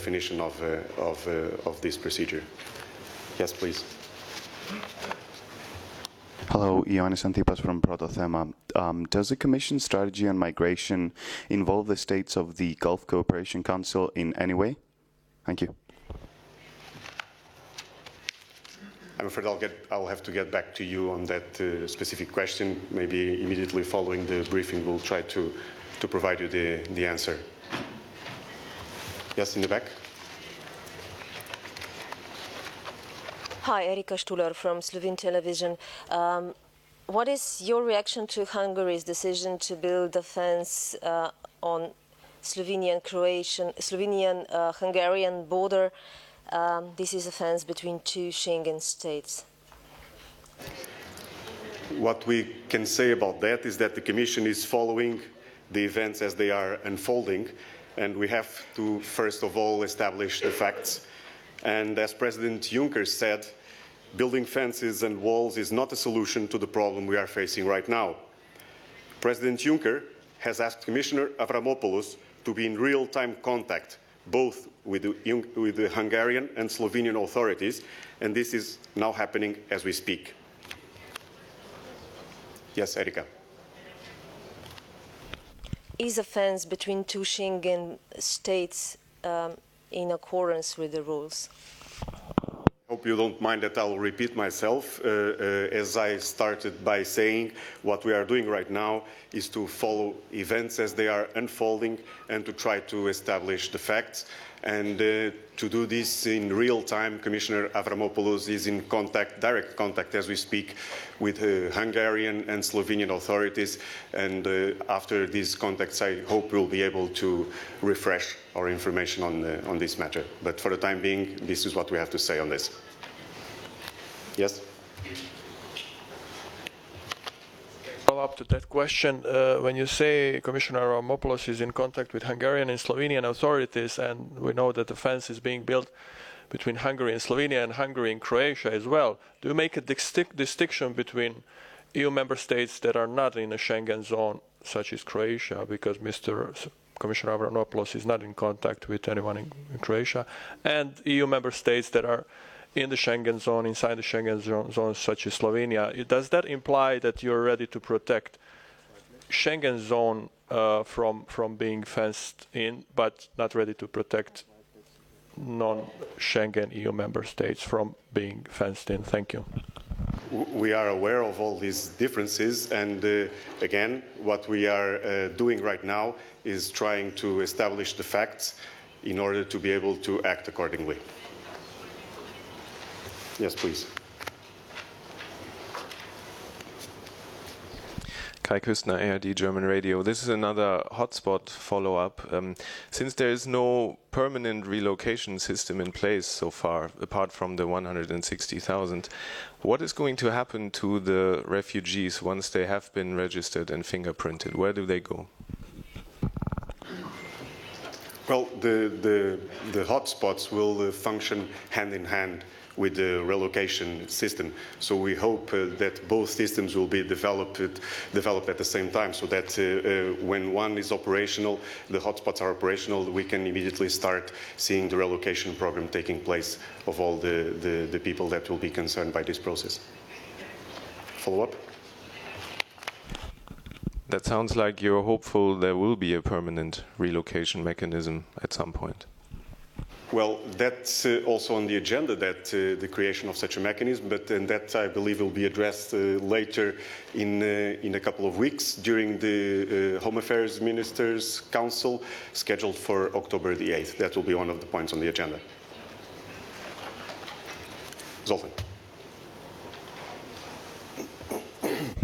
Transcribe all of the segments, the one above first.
definition of this procedure. Yes, please. Hello, Ioannis Antipas from Protothema. Does the Commission strategy on migration involve the states of the Gulf Cooperation Council in any way? Thank you. I'm afraid I'll have to get back to you on that specific question. Maybe immediately following the briefing, we'll try to provide you the answer. Yes, in the back. Hi, Erika Stuller from Slovene Television. What is your reaction to Hungary's decision to build a fence on Slovenian-Hungarian border? This is a fence between two Schengen states. What we can say about that is that the Commission is following the events as they are unfolding, and we have to, first of all, establish the facts. And as President Juncker said, building fences and walls is not a solution to the problem we are facing right now. President Juncker has asked Commissioner Avramopoulos to be in real-time contact both with the Hungarian and Slovenian authorities, and this is now happening as we speak. Yes, Erika. Is a fence between two Schengen states in accordance with the rules? Hope you don't mind that I'll repeat myself. As I started by saying, what we are doing right now is to follow events as they are unfolding and to try to establish the facts. And to do this in real time, Commissioner Avramopoulos is in direct contact as we speak with Hungarian and Slovenian authorities. And after these contacts, I hope we'll be able to refresh our information on this matter. But for the time being, this is what we have to say on this. Yes? Up to that question, when you say Commissioner Avramopoulos is in contact with Hungarian and Slovenian authorities, and we know that the fence is being built between Hungary and Slovenia and Hungary and Croatia as well, do you make a distinction between EU member states that are not in a Schengen zone, such as Croatia, because Commissioner Avramopoulos is not in contact with anyone in Croatia, and EU member states that are in the Schengen zone, inside the Schengen zone, such as Slovenia? Does that imply that you're ready to protect Schengen zone from being fenced in, but not ready to protect non-Schengen EU member states from being fenced in? Thank you. We are aware of all these differences, and again, what we are doing right now is trying to establish the facts in order to be able to act accordingly. Yes, please. Kai Küstner, ARD German Radio. This is another hotspot follow-up. Since there is no permanent relocation system in place so far, apart from the 160,000, what is going to happen to the refugees once they have been registered and fingerprinted? Where do they go? Well, the hotspots will function hand in hand with the relocation system. So we hope that both systems will be developed at the same time, so that when one is operational, the hotspots are operational, we can immediately start seeing the relocation program taking place of all the people that will be concerned by this process. Follow up? That sounds like you're hopeful there will be a permanent relocation mechanism at some point. Well, that's also on the agenda, that the creation of such a mechanism, and that I believe will be addressed later in a couple of weeks during the Home Affairs Ministers' Council, scheduled for October the 8th. That will be one of the points on the agenda. Zoltan.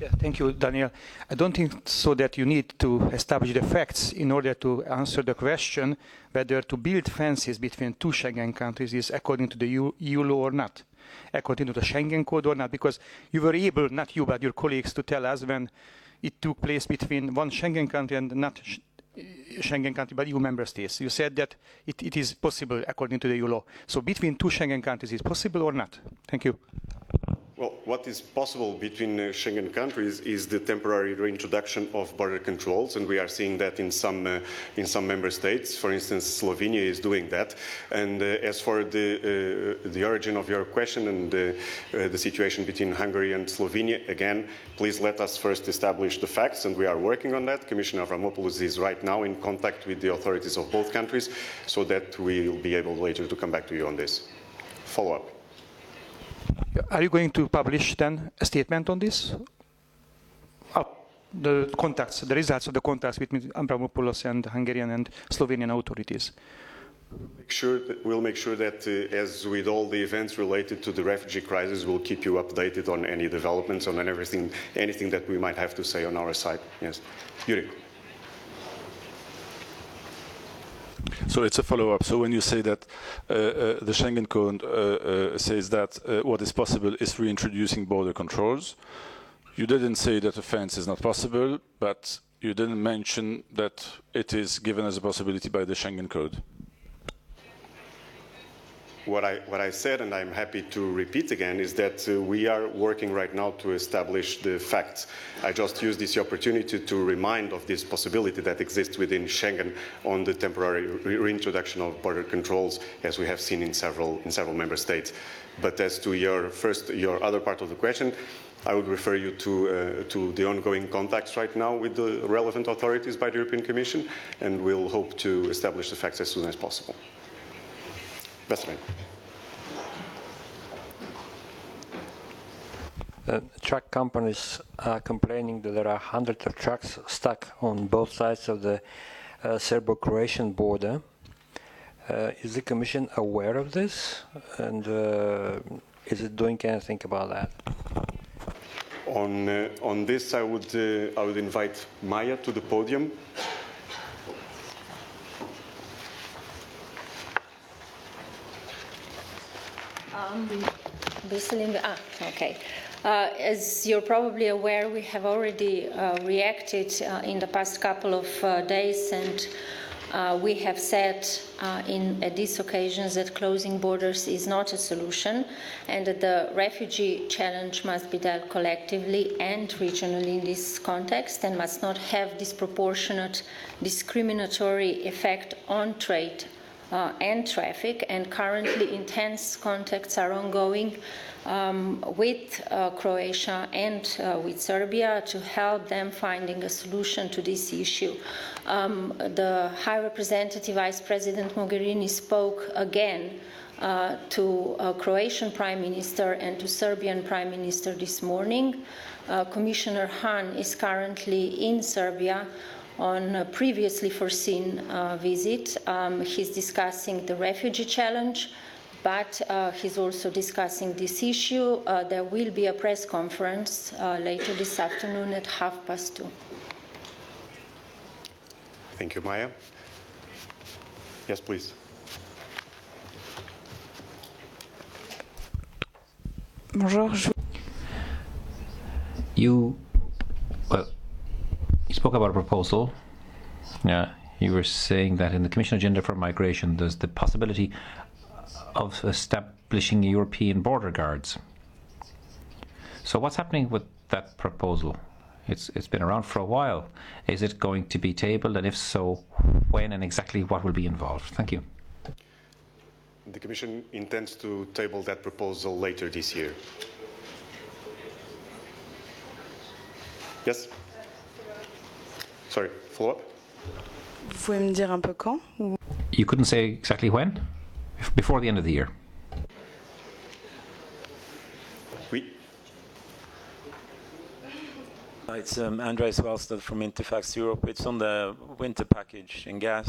Yeah, thank you, Daniel. I don't think so that you need to establish the facts in order to answer the question whether to build fences between two Schengen countries is according to the EU law or not, according to the Schengen Code or not, because you were able, not you but your colleagues, to tell us when it took place between one Schengen country and not Schengen country but EU member states. You said that it is possible according to the EU law. So between two Schengen countries is possible or not? Thank you. Well, what is possible between Schengen countries is the temporary reintroduction of border controls, and we are seeing that in some member states. For instance, Slovenia is doing that. And as for the origin of your question and the situation between Hungary and Slovenia, again, please let us first establish the facts, and we are working on that. Commissioner Avramopoulos is right now in contact with the authorities of both countries, so that we will be able later to come back to you on this. Follow up. Are you going to publish then a statement on this? The results of the contacts between Avramopoulos and Hungarian and Slovenian authorities. We'll make sure that, as with all the events related to the refugee crisis, we'll keep you updated on any developments, on anything that we might have to say on our side. Yes. Yuri. So it's a follow-up. So when you say that the Schengen Code says that what is possible is reintroducing border controls, you didn't say that a fence is not possible, but you didn't mention that it is given as a possibility by the Schengen Code. What I said, and I'm happy to repeat again, is that we are working right now to establish the facts. I just use this opportunity to remind of this possibility that exists within Schengen on the temporary reintroduction of border controls, as we have seen in several member states. But as to your other part of the question, I would refer you to the ongoing contacts right now with the relevant authorities by the European Commission, and we'll hope to establish the facts as soon as possible. Truck companies are complaining that there are hundreds of trucks stuck on both sides of the Serbo-Croatian border. Is the Commission aware of this, and is it doing anything about that? On this, I would invite Maya to the podium. Okay. As you're probably aware, we have already reacted in the past couple of days, and we have said at these occasions that closing borders is not a solution, and that the refugee challenge must be dealt collectively and regionally in this context, and must not have disproportionate discriminatory effect on trade and traffic. And currently intense contacts are ongoing with Croatia and with Serbia to help them finding a solution to this issue. The High Representative Vice President Mogherini spoke again to Croatian Prime Minister and to Serbian Prime Minister this morning. Commissioner Hahn is currently in Serbia on a previously foreseen visit. He's discussing the refugee challenge, but he's also discussing this issue. There will be a press conference later this afternoon at 2:30. Thank you, Maya. Yes, please. Bonjour. You spoke about a proposal. You were saying that in the Commission agenda for migration, there's the possibility of establishing European border guards. So what's happening with that proposal? It's been around for a while. Is it going to be tabled, and if so, when and exactly what will be involved? Thank you. The Commission intends to table that proposal later this year. Yes? Sorry, follow up? Vous pouvez me dire un peu quand? You couldn't say exactly when? Before the end of the year? Oui. It's Andreas Wallstad from Interfax Europe. It's on the winter package in gas.